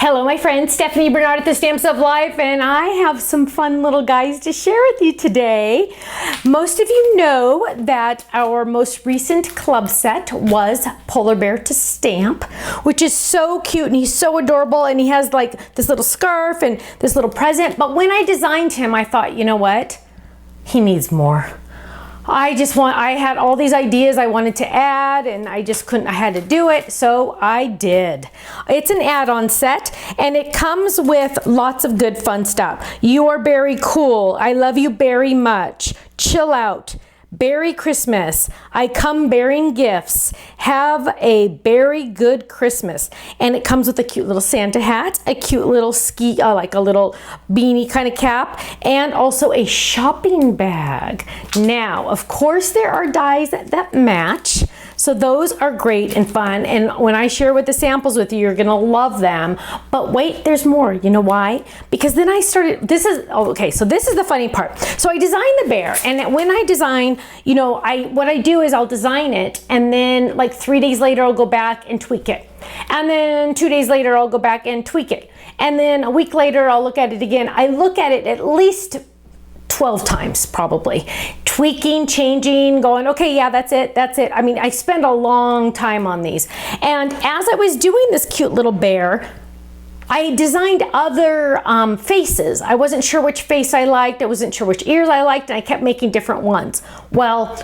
Hello my friends, Stephanie Bernard at the Stamps of Life, and I have some fun little guys to share with you today. Most of you know that our most recent club set was Polar Bear to Stamp, which is so cute and he's so adorable, and he has like this little scarf and this little present. But when I designed him, I thought, you know what? He needs more. I had all these ideas I wanted to add, and I just couldn't, I had to do it, so I did. It's an add-on set, and it comes with lots of good fun stuff. You are very cool. I love you very much. Chill out. Berry Christmas. I come bearing gifts. Have a very good Christmas. And it comes with a cute little Santa hat, a cute little ski, like a little beanie kind of cap, and also a shopping bag. Now, of course, there are dies that match. So those are great and fun, and when I share with the samples with you, you're gonna love them. But wait, there's more. You know why? Because then I started, so this is the funny part. So I designed the bear, and when I design, you know, what I do is I'll design it, and then like 3 days later, I'll go back and tweak it. And then 2 days later, I'll go back and tweak it. And then a week later, I'll look at it again. I look at it at least 12 times probably, tweaking, changing, going, okay, yeah, that's it. I mean, I spend a long time on these. And as I was doing this cute little bear, I designed other faces. I wasn't sure which face I liked. I wasn't sure which ears I liked, and I kept making different ones. Well,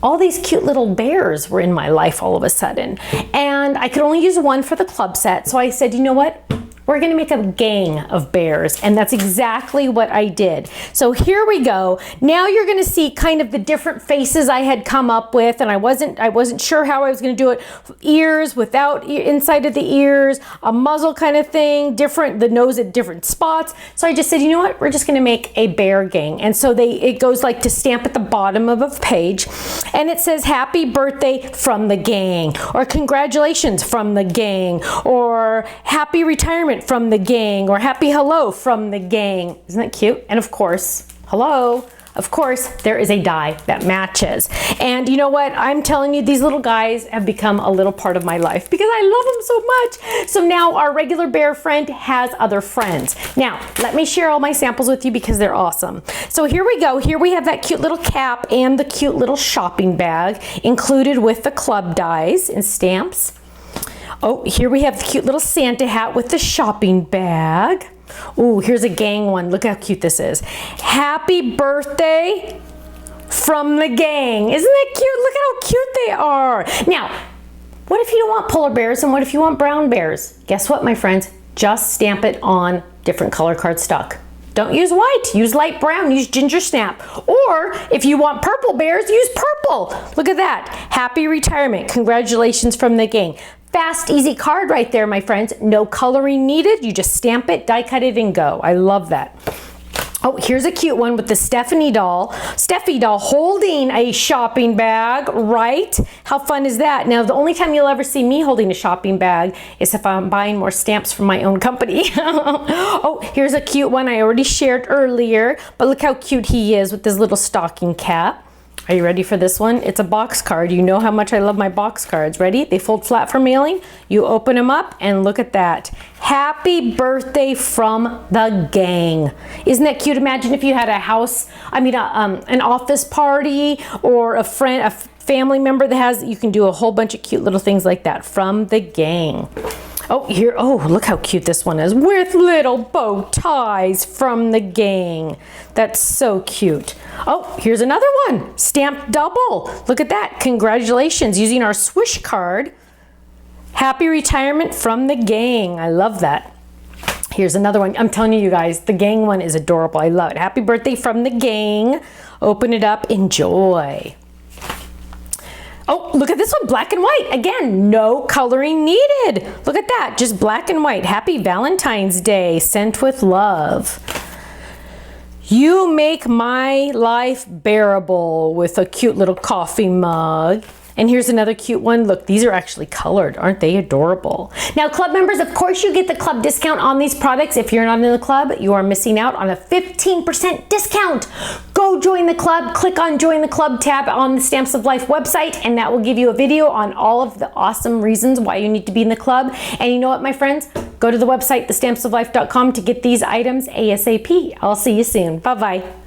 all these cute little bears were in my life all of a sudden, and I could only use one for the club set. So I said, you know what? We're gonna make a gang of bears, and that's exactly what I did. So here we go. Now you're gonna see kind of the different faces I had come up with, and I wasn't sure how I was gonna do it. Ears without inside of the ears, a muzzle kind of thing, the nose at different spots. So I just said, you know what? We're just gonna make a bear gang. And so it goes like to stamp at the bottom of a page, and it says happy birthday from the gang, or congratulations from the gang, or happy retirement from the gang, or happy hello from the gang. Isn't that cute? And of course, hello, of course, there is a die that matches. And you know what? I'm telling you, these little guys have become a little part of my life because I love them so much. So now our regular bear friend has other friends. Now, let me share all my samples with you because they're awesome. So here we go. Here we have that cute little cap and the cute little shopping bag included with the club dies and stamps. Oh, here we have the cute little Santa hat with the shopping bag. Oh, here's a gang one. Look how cute this is. Happy birthday from the gang. Isn't that cute? Look at how cute they are. Now, what if you don't want polar bears, and what if you want brown bears? Guess what, my friends? Just stamp it on different color cardstock. Don't use white, use light brown, use ginger snap. Or if you want purple bears, use purple. Look at that. Happy retirement. Congratulations from the gang. Fast, easy card right there, my friends. No coloring needed. You just stamp it, die cut it, and go. I love that. Oh, here's a cute one with the Steffi doll holding a shopping bag, right? How fun is that? Now, the only time you'll ever see me holding a shopping bag is if I'm buying more stamps from my own company. Oh, here's a cute one I already shared earlier, but look how cute he is with this little stocking cap. Are you ready for this one? It's a box card. You know how much I love my box cards. Ready? They fold flat for mailing. You open them up and look at that. Happy birthday from the gang. Isn't that cute? Imagine if you had an office party, or a family member that has, you can do a whole bunch of cute little things like that. From the gang. Oh, look how cute this one is with little bow ties from the gang. That's so cute. Oh, here's another one, stamped double. Look at that. Congratulations, using our swish card. Happy retirement from the gang. I love that. Here's another one. I'm telling you guys, the gang one is adorable. I love it. Happy birthday from the gang. Open it up, enjoy. Oh, look at this one, black and white. Again, no coloring needed. Look at that, just black and white. Happy Valentine's Day, sent with love. You make my life bearable, with a cute little coffee mug. And here's another cute one. Look, these are actually colored. Aren't they adorable? Now, club members, of course, you get the club discount on these products. If you're not in the club, you are missing out on a 15% discount. Go join the club. Click on Join the Club tab on the Stamps of Life website, and that will give you a video on all of the awesome reasons why you need to be in the club. And you know what, my friends? Go to the website, thestampsoflife.com, to get these items ASAP. I'll see you soon. Bye-bye.